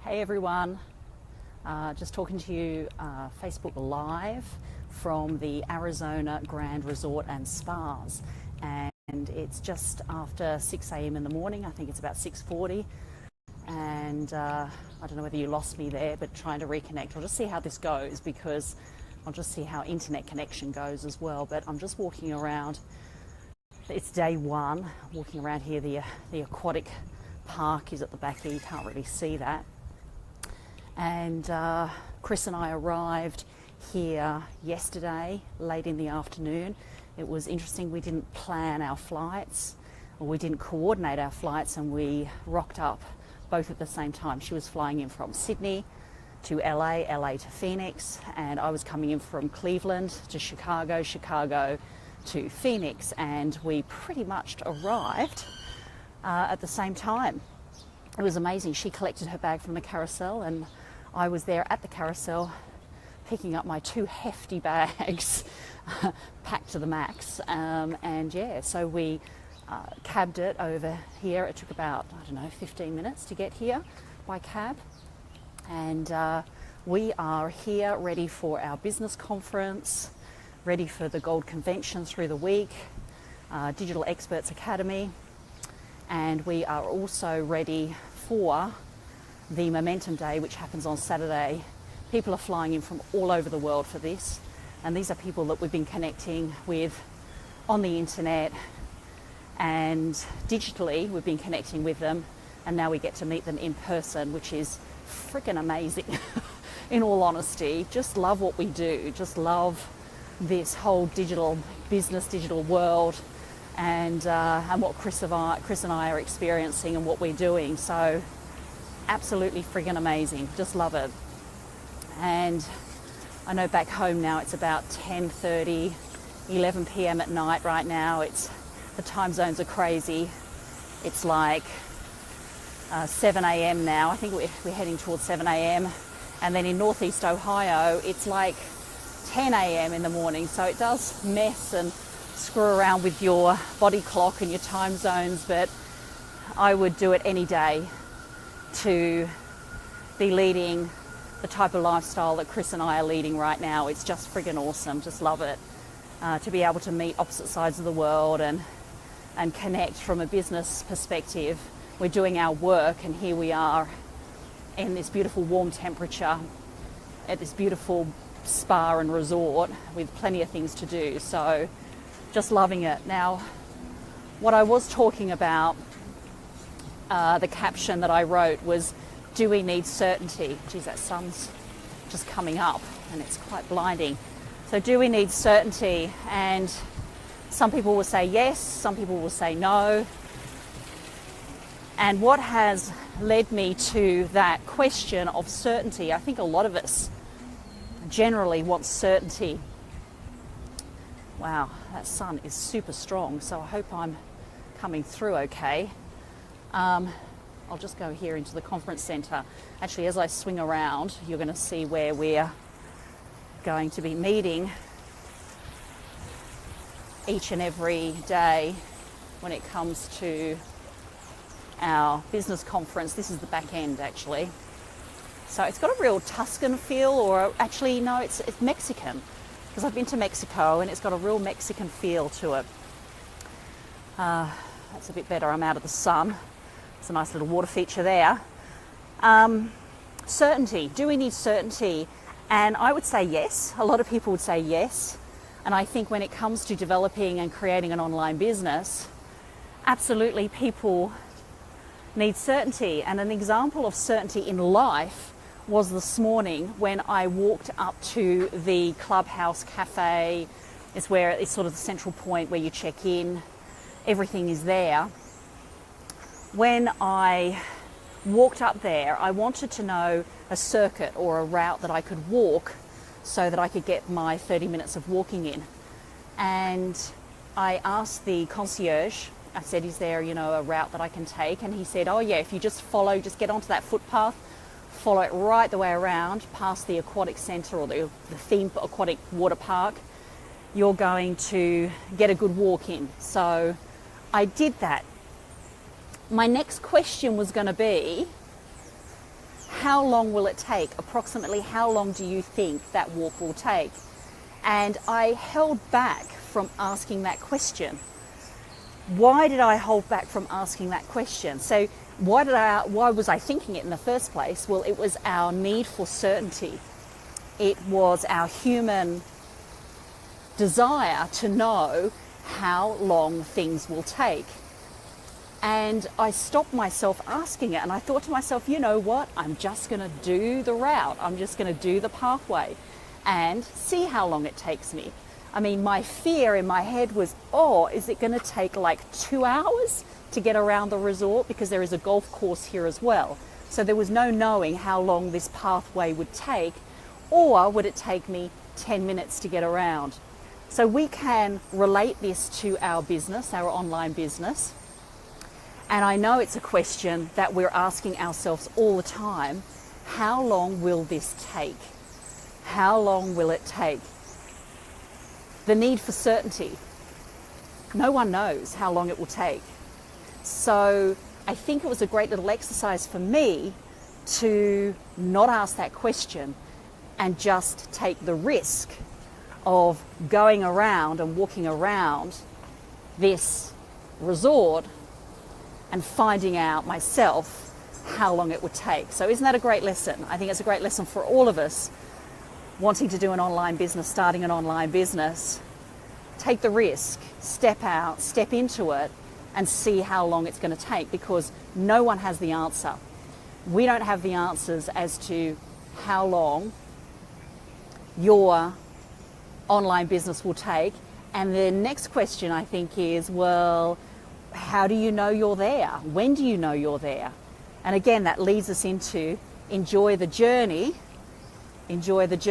Hey everyone, just talking to you Facebook Live from the Arizona Grand Resort and Spas, and it's just after 6 a.m. in the morning. I think it's about 6:40, and I don't know whether you lost me there, but trying to reconnect. I'll just see how this goes, because I'll just see how internet connection goes as well. But I'm just walking around. It's day one, walking around here. The aquatic park is at the back here. You can't really see that. And Chris and I arrived here yesterday, late in the afternoon. It was interesting, we didn't plan our flights, or we didn't coordinate our flights, and we rocked up both at the same time. She was flying in from Sydney to LA, LA to Phoenix, and I was coming in from Cleveland to Chicago, Chicago to Phoenix, and we pretty much arrived at the same time. It was amazing. She collected her bag from the carousel, and I was there at the carousel picking up my two hefty bags packed to the max. And yeah, so we cabbed it over here. It took about, 15 minutes to get here by cab. And we are here ready for our business conference, ready for the Gold Convention through the week, Digital Experts Academy, and we are also ready for the Momentum Day, which happens on Saturday. People are flying in from all over the world for this, and these are people that we've been connecting with on the internet and digitally. We've been connecting with them, and now we get to meet them in person, which is freaking amazing. In all honesty, just love what we do, just love this whole digital business, digital world, and what Chris and I are experiencing and what we're doing. So absolutely friggin' amazing. Just love it. And I know back home now it's about 10:30, 11 p.m. at night right now. The time zones are crazy. It's like 7 a.m. now. I think we're heading towards 7 a.m. And then in Northeast Ohio, it's like 10 a.m. in the morning. So it does mess and screw around with your body clock and your time zones, but I would do it any day to be leading the type of lifestyle that Chris and I are leading right now. It's just friggin' awesome. Just love it. To be able to meet opposite sides of the world and connect from a business perspective. We're doing our work, and here we are in this beautiful warm temperature at this beautiful spa and resort with plenty of things to do. So just loving it. Now, what I was talking about, the caption that I wrote was, do we need certainty? Geez, that sun's just coming up and it's quite blinding. So do we need certainty? And some people will say yes, some people will say no. And what has led me to that question of certainty? I think a lot of us generally want certainty. Wow, that sun is super strong, so I hope I'm coming through okay. I'll just go here into the conference centre. Actually, as I swing around, you're going to see where we're going to be meeting each and every day when it comes to our business conference. This is the back end, actually. So it's got a real Tuscan feel, or actually, no, it's Mexican, because I've been to Mexico and it's got a real Mexican feel to it. That's a bit better. I'm out of the sun. It's a nice little water feature there. Certainty. Do we need certainty? And I would say yes. A lot of people would say yes. And I think when it comes to developing and creating an online business, absolutely people need certainty. And an example of certainty in life was this morning when I walked up to the Clubhouse Cafe. It's sort of the central point where you check in. Everything is there. When I walked up there, I wanted to know a circuit or a route that I could walk so that I could get my 30 minutes of walking in. And I asked the concierge, I said, is there, a route that I can take? And he said, oh yeah, if you just get onto that footpath, follow it right the way around past the aquatic centre or the theme aquatic water park, you're going to get a good walk in. So I did that. My next question was going to be, how long will it take? Approximately how long do you think that walk will take? And I held back from asking that question. Why did I hold back from asking that question? So why was I thinking it in the first place? Well, it was our need for certainty. It was our human desire to know how long things will take. And I stopped myself asking it, and I thought to myself, you know what? I'm just going to do the route. I'm just going to do the pathway and see how long it takes me. I mean, my fear in my head was, oh, is it going to take like 2 hours to get around the resort? Because there is a golf course here as well. So there was no knowing how long this pathway would take, or would it take me 10 minutes to get around? So we can relate this to our business, our online business. And I know it's a question that we're asking ourselves all the time. How long will this take? How long will it take? The need for certainty. No one knows how long it will take. So I think it was a great little exercise for me to not ask that question and just take the risk of going around and walking around this resort and finding out myself how long it would take. So isn't that a great lesson? I think it's a great lesson for all of us wanting to do an online business, starting an online business. Take the risk, step out, step into it, and see how long it's going to take, because no one has the answer. We don't have the answers as to how long your online business will take. And the next question, I think, is, well, how do you know you're there? When do you know you're there? And again, that leads us into enjoy the journey. Enjoy the journey.